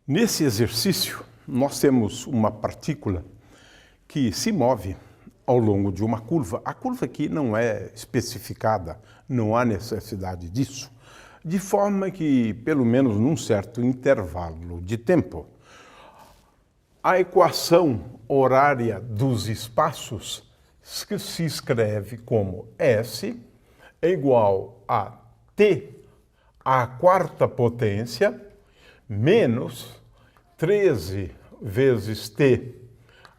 Nesse exercício, nós temos uma partícula que se move ao longo de uma curva. A curva aqui não é especificada, não há necessidade disso, de forma que, pelo menos num certo intervalo de tempo, a equação horária dos espaços se escreve como S é igual a T à quarta potência menos 13 vezes T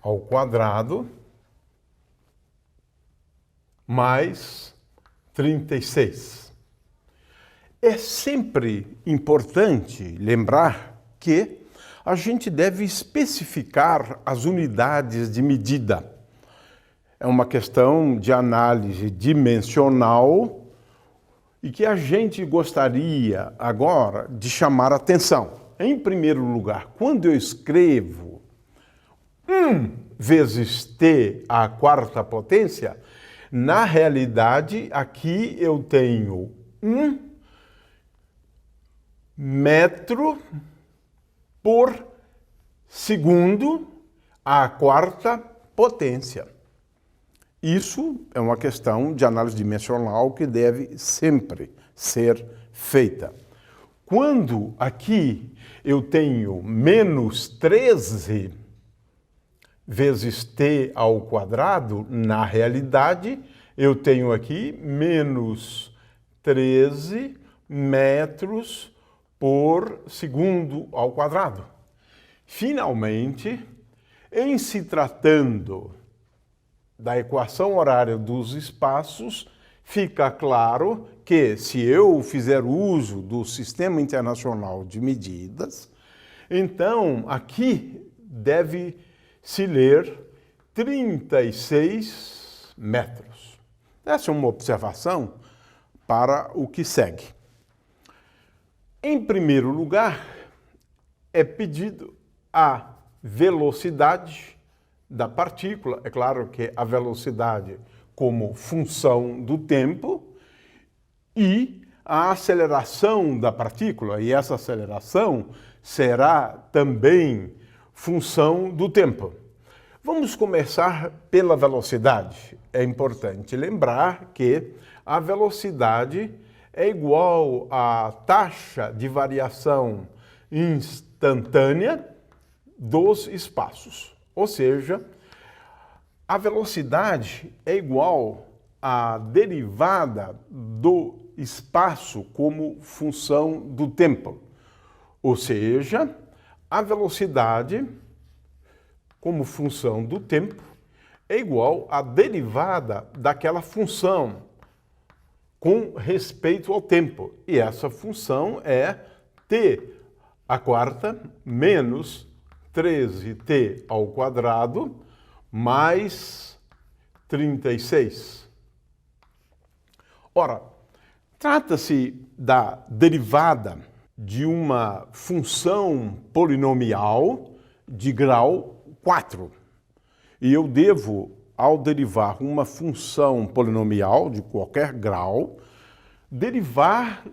ao quadrado mais 36. É sempre importante lembrar que a gente deve especificar as unidades de medida. É uma questão de análise dimensional e que a gente gostaria agora de chamar a atenção. Em primeiro lugar, quando eu escrevo 1 vezes t à quarta potência, na realidade, aqui eu tenho 1 metro por segundo à quarta potência. Isso é uma questão de análise dimensional que deve sempre ser feita. Quando aqui eu tenho menos 13 vezes t ao quadrado, na realidade eu tenho aqui menos 13 metros por segundo ao quadrado. Finalmente, em se tratando da equação horária dos espaços, fica claro que, se eu fizer uso do Sistema Internacional de Medidas, então aqui deve-se ler 36 metros. Essa é uma observação para o que segue. Em primeiro lugar, é pedido a velocidade da partícula. É claro que a velocidade como função do tempo e a aceleração da partícula. E essa aceleração será também função do tempo. Vamos começar pela velocidade. É importante lembrar que a velocidade é igual à taxa de variação instantânea dos espaços. Ou seja, a velocidade é igual à derivada do espaço como função do tempo. Ou seja, a velocidade como função do tempo é igual à derivada daquela função com respeito ao tempo. E essa função é t à quarta menos 13t ao quadrado mais 36. Ora, trata-se da derivada de uma função polinomial de grau 4. E eu devo, ao derivar uma função polinomial de qualquer grau, derivar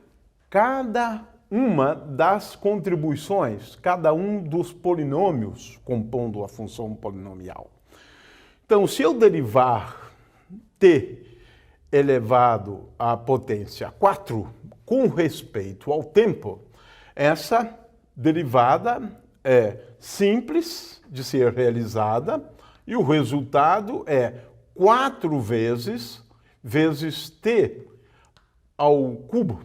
cada uma das contribuições, cada um dos polinômios compondo a função polinomial. Então, se eu derivar t elevado à potência 4 com respeito ao tempo, essa derivada é simples de ser realizada e o resultado é 4 vezes t ao cubo.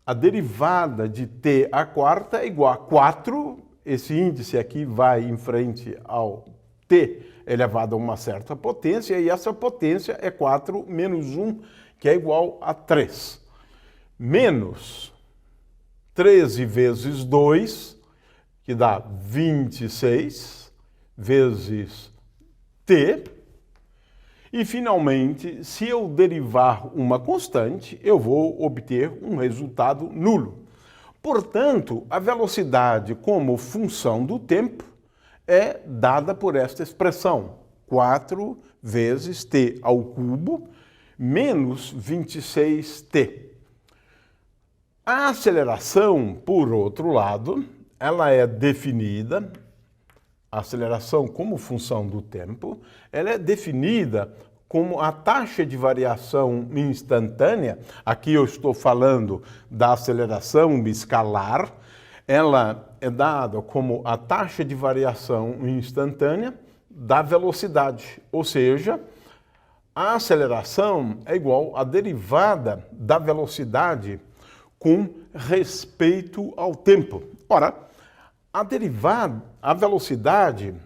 A derivada de t à quarta é igual a 4, esse índice aqui vai em frente ao t elevado a uma certa potência, e essa potência é 4 menos 1, que é igual a 3. Menos 13 vezes 2, que dá 26, vezes t. E, finalmente, se eu derivar uma constante, eu vou obter um resultado nulo. Portanto, a velocidade como função do tempo é dada por esta expressão, 4 vezes t ao cubo menos 26t. A aceleração, por outro lado, ela é definida, a aceleração como função do tempo, ela é definida como a taxa de variação instantânea. Aqui eu estou falando da aceleração escalar. Ela é dada como a taxa de variação instantânea da velocidade, ou seja, a aceleração é igual à derivada da velocidade com respeito ao tempo. Ora, a velocidade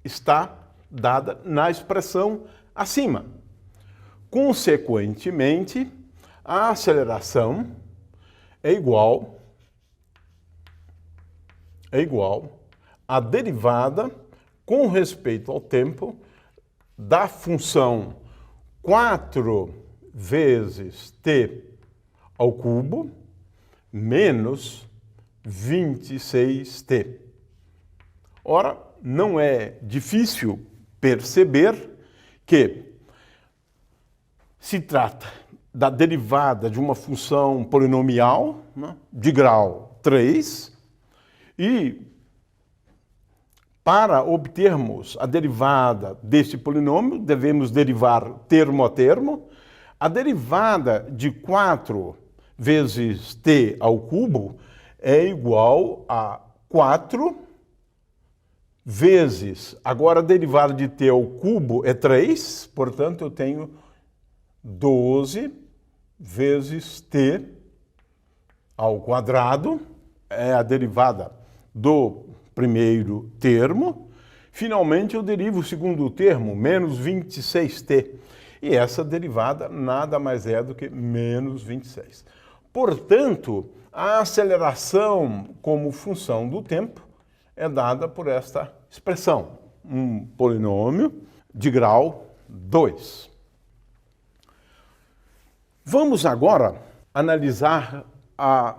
está dada na expressão acima. Consequentemente, a aceleração é igual à derivada com respeito ao tempo da função 4 vezes t ao cubo menos 26t. Ora, não é difícil perceber que se trata da derivada de uma função polinomial, né, de grau 3, e para obtermos a derivada desse polinômio, devemos derivar termo a termo. A derivada de 4 vezes t ao cubo é igual a 4 vezes, agora a derivada de t ao cubo é 3, portanto eu tenho 12 vezes t ao quadrado, é a derivada do primeiro termo. Finalmente eu derivo o segundo termo, menos 26t. E essa derivada nada mais é do que menos 26. Portanto, a aceleração como função do tempo é dada por esta expressão, um polinômio de grau 2. Vamos agora analisar a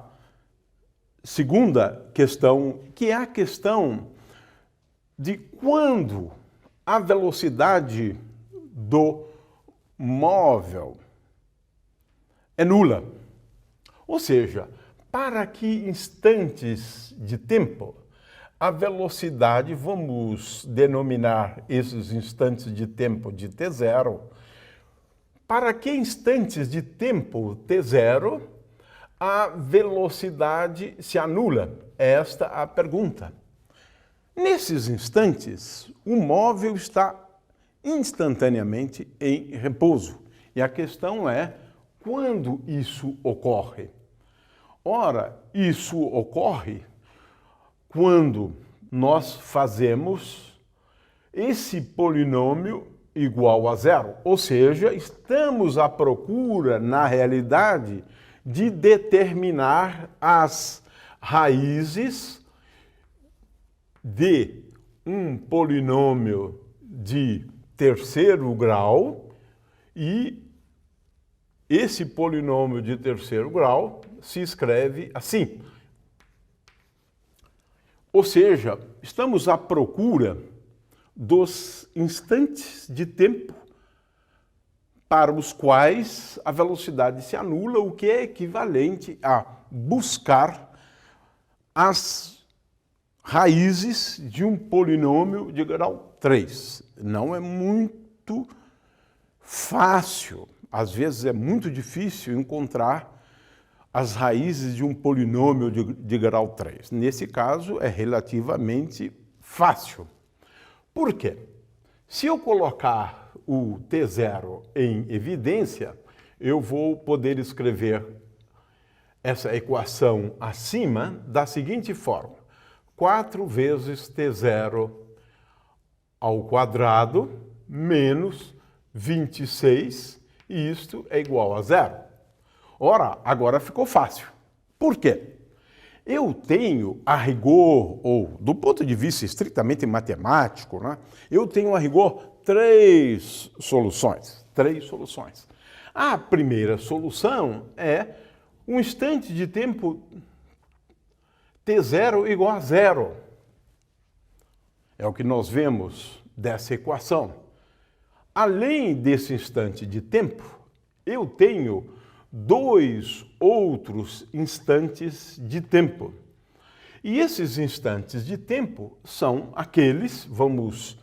segunda questão, que é a questão de quando a velocidade do móvel é nula. Ou seja, para que instantes de tempo a velocidade, vamos denominar esses instantes de tempo de t0, para que instantes de tempo t0 a velocidade se anula? Esta é a pergunta. Nesses instantes, o móvel está instantaneamente em repouso. E a questão é, quando isso ocorre? Ora, isso ocorre quando nós fazemos esse polinômio igual a zero. Ou seja, estamos à procura, na realidade, de determinar as raízes de um polinômio de terceiro grau, e esse polinômio de terceiro grau se escreve assim. Ou seja, estamos à procura dos instantes de tempo para os quais a velocidade se anula, o que é equivalente a buscar as raízes de um polinômio de grau 3. Não é muito fácil, às vezes é muito difícil encontrar as raízes de um polinômio de grau 3. Nesse caso, é relativamente fácil. Por quê? Se eu colocar o t0 em evidência, eu vou poder escrever essa equação acima da seguinte forma: 4 vezes t0 ao quadrado menos 26, e isto é igual a zero. Ora, agora ficou fácil. Por quê? Eu tenho a rigor, ou do ponto de vista estritamente matemático, né, eu tenho a rigor três soluções. A primeira solução é um instante de tempo t0 igual a zero. É o que nós vemos dessa equação. Além desse instante de tempo, eu tenho dois outros instantes de tempo. E esses instantes de tempo são aqueles, vamos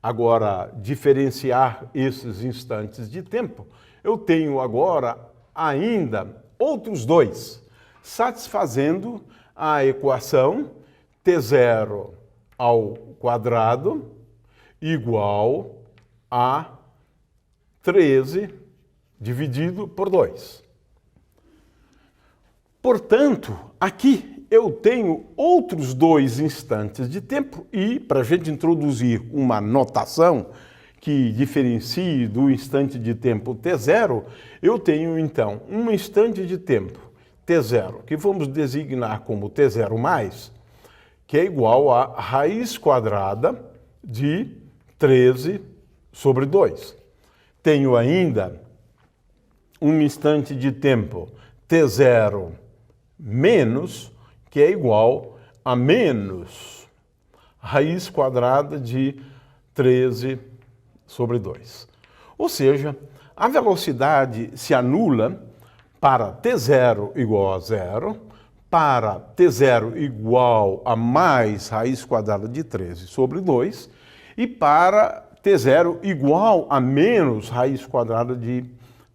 agora diferenciar esses instantes de tempo. Eu tenho agora ainda outros dois, satisfazendo a equação t0 ao quadrado igual a 13 dividido por 2. Portanto, aqui eu tenho outros dois instantes de tempo e, para a gente introduzir uma notação que diferencie do instante de tempo t0, eu tenho então um instante de tempo t0, que vamos designar como t0+, que é igual a raiz quadrada de 13 sobre 2. Tenho ainda um instante de tempo t0 menos, que é igual a menos raiz quadrada de 13 sobre 2. Ou seja, a velocidade se anula para t0 igual a 0, para t0 igual a mais raiz quadrada de 13 sobre 2 e para t0 igual a menos raiz quadrada de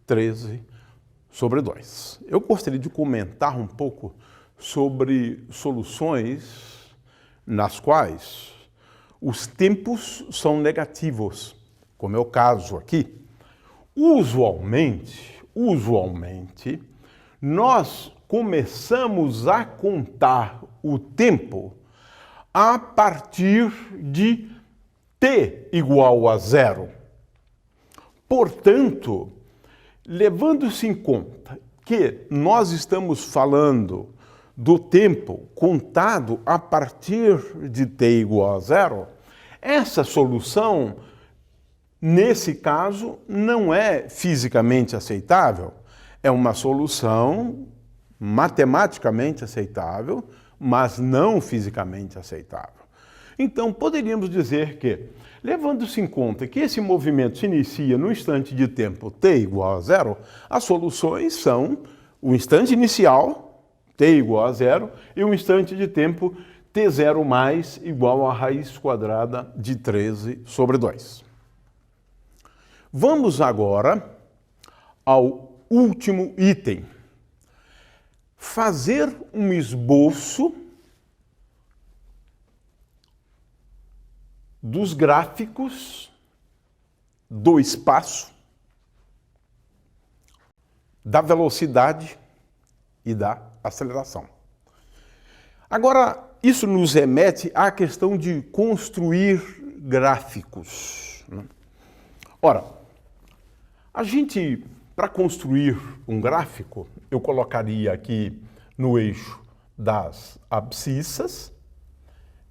13 sobre 2. Eu gostaria de comentar um pouco sobre soluções nas quais os tempos são negativos, como é o caso aqui. Usualmente, nós começamos a contar o tempo a partir de t igual a 0. Portanto, levando-se em conta que nós estamos falando do tempo contado a partir de t igual a 0, essa solução, nesse caso, não é fisicamente aceitável. É uma solução matematicamente aceitável, mas não fisicamente aceitável. Então, poderíamos dizer que, levando-se em conta que esse movimento se inicia no instante de tempo t igual a 0, as soluções são o instante inicial, t igual a 0, e o instante de tempo t0 igual a raiz quadrada de 13 sobre 2. Vamos agora ao último item. Fazer um esboço dos gráficos do espaço, da velocidade e da aceleração. Agora, isso nos remete à questão de construir gráficos. Ora, a gente, para construir um gráfico, eu colocaria aqui no eixo das abscissas,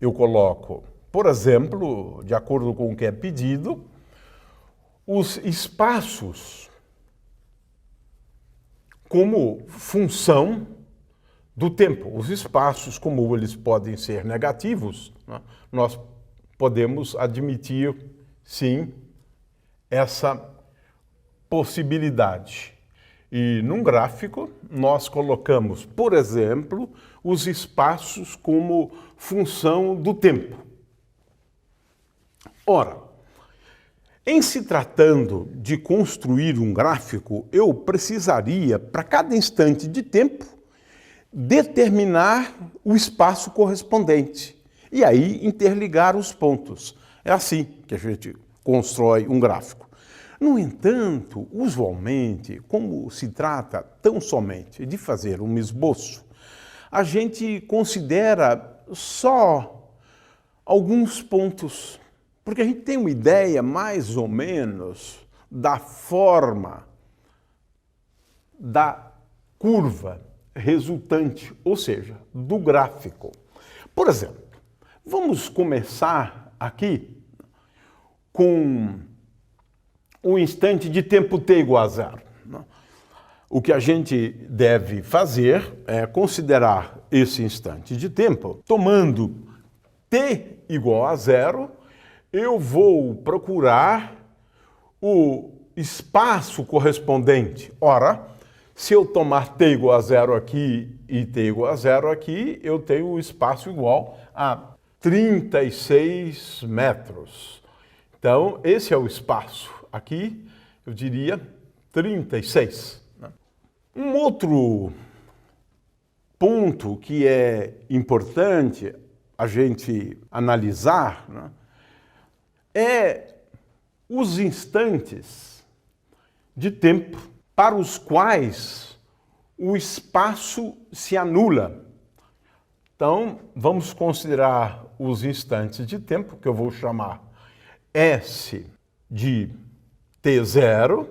eu coloco, por exemplo, de acordo com o que é pedido, os espaços como função do tempo. Os espaços, como eles podem ser negativos, né, nós podemos admitir, sim, essa possibilidade. E num gráfico, nós colocamos, por exemplo, os espaços como função do tempo. Ora, em se tratando de construir um gráfico, eu precisaria, para cada instante de tempo, determinar o espaço correspondente e aí interligar os pontos. É assim que a gente constrói um gráfico. No entanto, usualmente, como se trata tão somente de fazer um esboço, a gente considera só alguns pontos, porque a gente tem uma ideia mais ou menos da forma da curva resultante, ou seja, do gráfico. Por exemplo, vamos começar aqui com um instante de tempo t igual a 0. O que a gente deve fazer é considerar esse instante de tempo, tomando t igual a 0, eu vou procurar o espaço correspondente. Ora, Se eu tomar t igual a zero aqui e t igual a zero aqui, eu tenho o espaço igual a 36 metros. Então, esse é o espaço. Aqui, eu diria 36. Um outro ponto que é importante a gente analisar, né, é os instantes de tempo para os quais o espaço se anula. Então, vamos considerar os instantes de tempo, que eu vou chamar S de t0,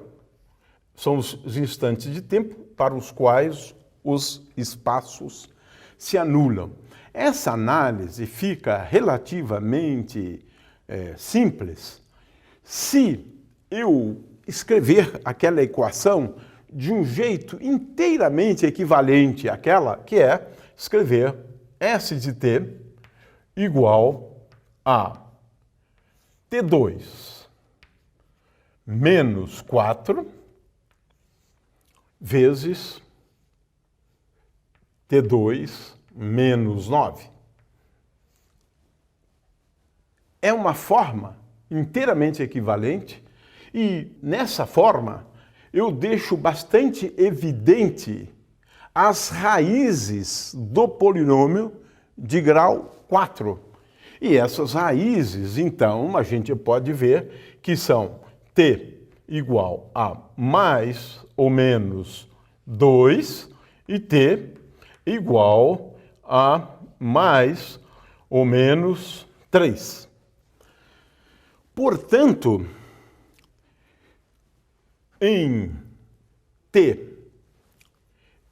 são os instantes de tempo para os quais os espaços se anulam. Essa análise fica relativamente simples se eu escrever aquela equação de um jeito inteiramente equivalente àquela, que é escrever S de t igual a t2 menos 4 vezes t2 menos 9. É uma forma inteiramente equivalente e, nessa forma, eu deixo bastante evidente as raízes do polinômio de grau 4. E essas raízes, então, a gente pode ver que são t igual a mais ou menos 2 e t igual a mais ou menos 3. Portanto, em t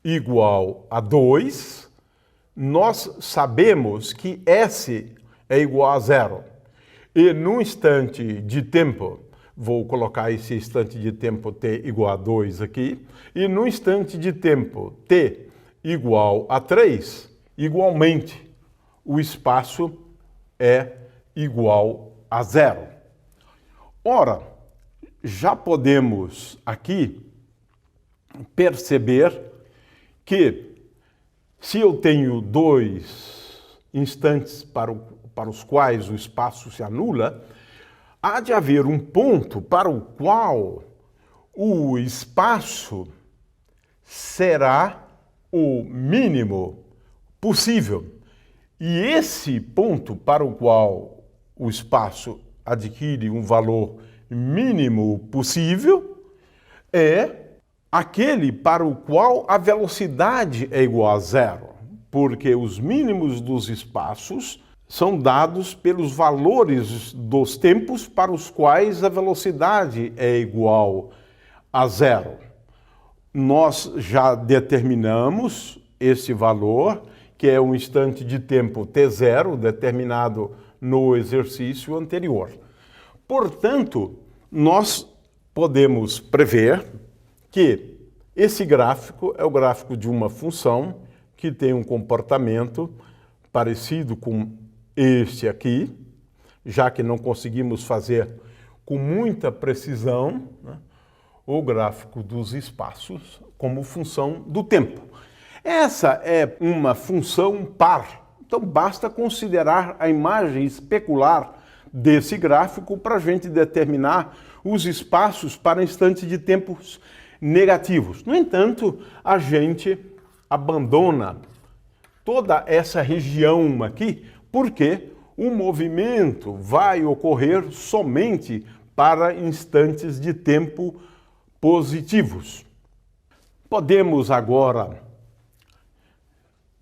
igual a 2, nós sabemos que S é igual a 0. E num instante de tempo, vou colocar esse instante de tempo t igual a 2 aqui, e no instante de tempo t igual a 3, igualmente, o espaço é igual a 0. Ora, já podemos aqui perceber que se eu tenho dois instantes para os quais o espaço se anula, há de haver um ponto para o qual o espaço será o mínimo possível. E esse ponto para o qual o espaço adquire um valor mínimo possível é aquele para o qual a velocidade é igual a zero, porque os mínimos dos espaços são dados pelos valores dos tempos para os quais a velocidade é igual a zero. Nós já determinamos esse valor, que é um instante de tempo t0, determinado no exercício anterior. Portanto, nós podemos prever que esse gráfico é o gráfico de uma função que tem um comportamento parecido com este aqui, já que não conseguimos fazer com muita precisão, né, o gráfico dos espaços como função do tempo. Essa é uma função par, então basta considerar a imagem especular desse gráfico para a gente determinar os espaços para instantes de tempos negativos. No entanto, a gente abandona toda essa região aqui, porque o movimento vai ocorrer somente para instantes de tempo positivos. Podemos agora,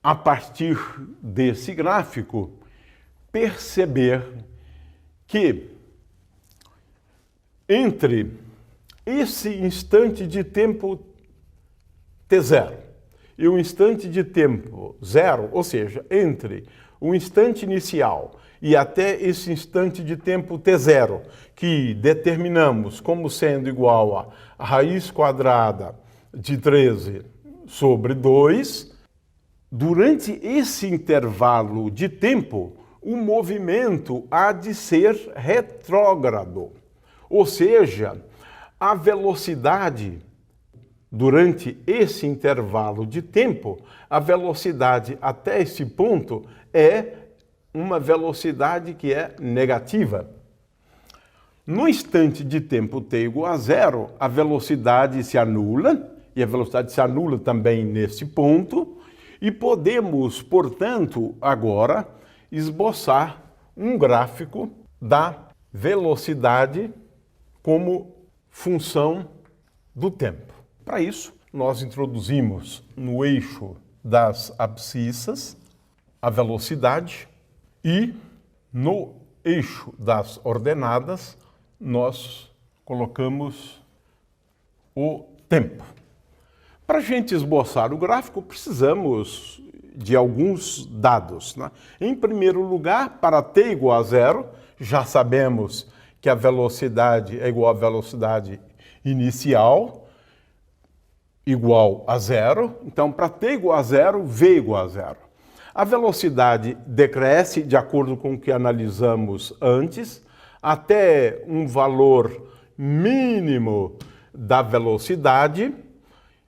a partir desse gráfico, perceber que entre esse instante de tempo t0 e o instante de tempo zero, ou seja, entre o instante inicial e até esse instante de tempo t0, que determinamos como sendo igual a raiz quadrada de 13 sobre 2, durante esse intervalo de tempo, o movimento há de ser retrógrado, ou seja, a velocidade durante esse intervalo de tempo, a velocidade até esse ponto é uma velocidade que é negativa. No instante de tempo t igual a zero, a velocidade se anula, e a velocidade se anula também nesse ponto, e podemos, portanto, agora esboçar um gráfico da velocidade como função do tempo. Para isso, nós introduzimos no eixo das abscissas a velocidade e no eixo das ordenadas nós colocamos o tempo. Para a gente esboçar o gráfico, precisamos de alguns dados, né? Em primeiro lugar, para t igual a zero, já sabemos que a velocidade é igual à velocidade inicial, igual a zero. Então, para t igual a zero, v igual a zero. A velocidade decresce de acordo com o que analisamos antes, até um valor mínimo da velocidade,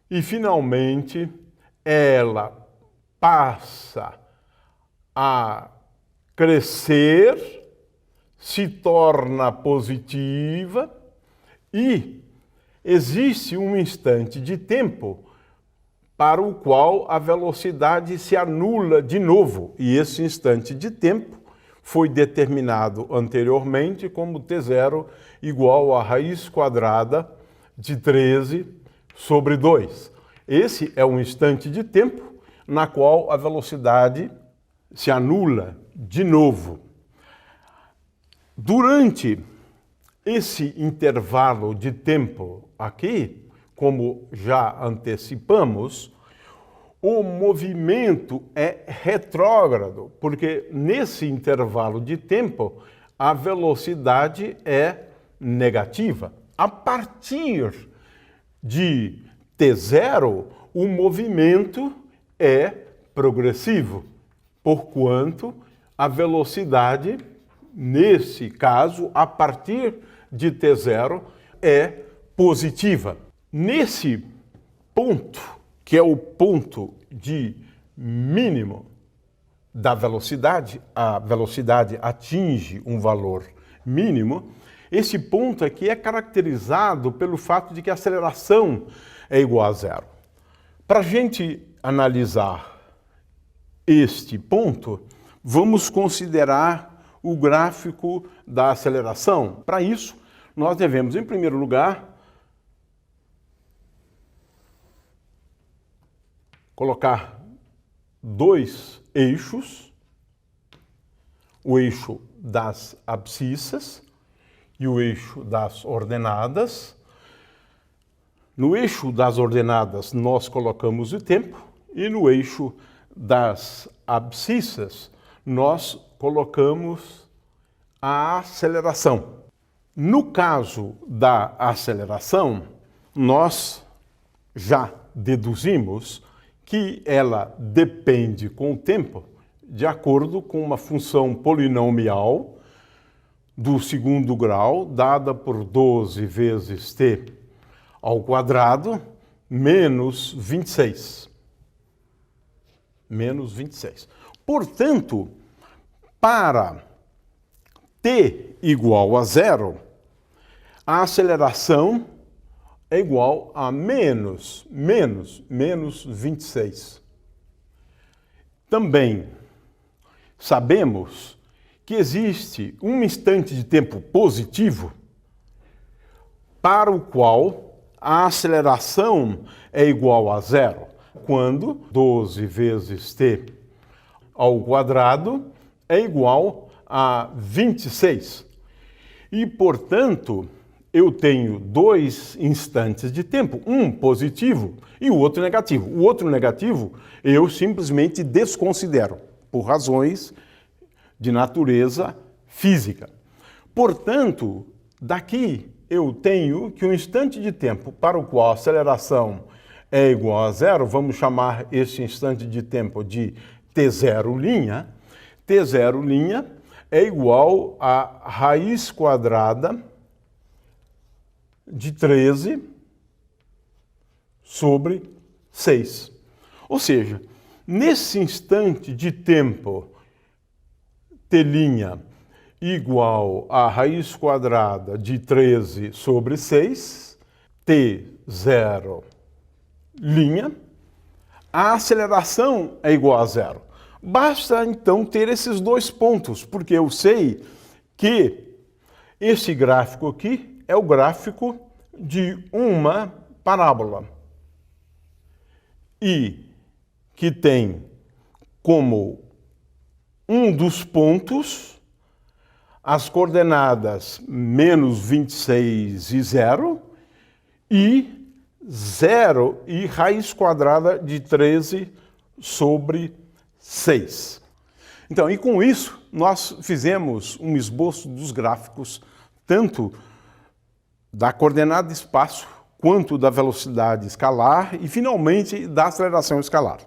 e finalmente ela passa a crescer, se torna positiva e existe um instante de tempo para o qual a velocidade se anula de novo. E esse instante de tempo foi determinado anteriormente como t0 igual a raiz quadrada de 13 sobre 2. Esse é um instante de tempo na qual a velocidade se anula de novo. Durante esse intervalo de tempo aqui, como já antecipamos, o movimento é retrógrado, porque nesse intervalo de tempo a velocidade é negativa. A partir de t0, o movimento é progressivo, porquanto a velocidade, nesse caso, a partir de t0, é positiva. Nesse ponto, que é o ponto de mínimo da velocidade, a velocidade atinge um valor mínimo, esse ponto aqui é caracterizado pelo fato de que a aceleração é igual a zero. Para a gente analisar este ponto, vamos considerar o gráfico da aceleração. Para isso, nós devemos, em primeiro lugar, colocar dois eixos, o eixo das abscissas e o eixo das ordenadas. No eixo das ordenadas nós colocamos o tempo e no eixo das abscissas nós colocamos a aceleração. No caso da aceleração, nós já deduzimos que ela depende com o tempo de acordo com uma função polinomial do segundo grau, dada por 12 vezes t ao quadrado, menos 26. Menos 26. Portanto, para t igual a zero, a aceleração é igual a menos 26. Também sabemos que existe um instante de tempo positivo para o qual a aceleração é igual a zero, quando 12 vezes t ao quadrado é igual a 26. E, portanto, eu tenho dois instantes de tempo, um positivo e o outro negativo. O outro negativo eu simplesmente desconsidero, por razões de natureza física. Portanto, daqui eu tenho que um instante de tempo para o qual a aceleração é igual a zero, vamos chamar esse instante de tempo de t0'. T0' é igual a raiz quadrada de 13 sobre 6. Ou seja, nesse instante de tempo, t' igual a raiz quadrada de 13 sobre 6, t0', a aceleração é igual a zero. Basta, então, ter esses dois pontos, porque eu sei que esse gráfico aqui é o gráfico de uma parábola e que tem como um dos pontos as coordenadas menos 26 e 0 e 0 e raiz quadrada de 13 sobre 6. Então, e com isso, nós fizemos um esboço dos gráficos, tanto da coordenada de espaço, quanto da velocidade escalar e, finalmente, da aceleração escalar.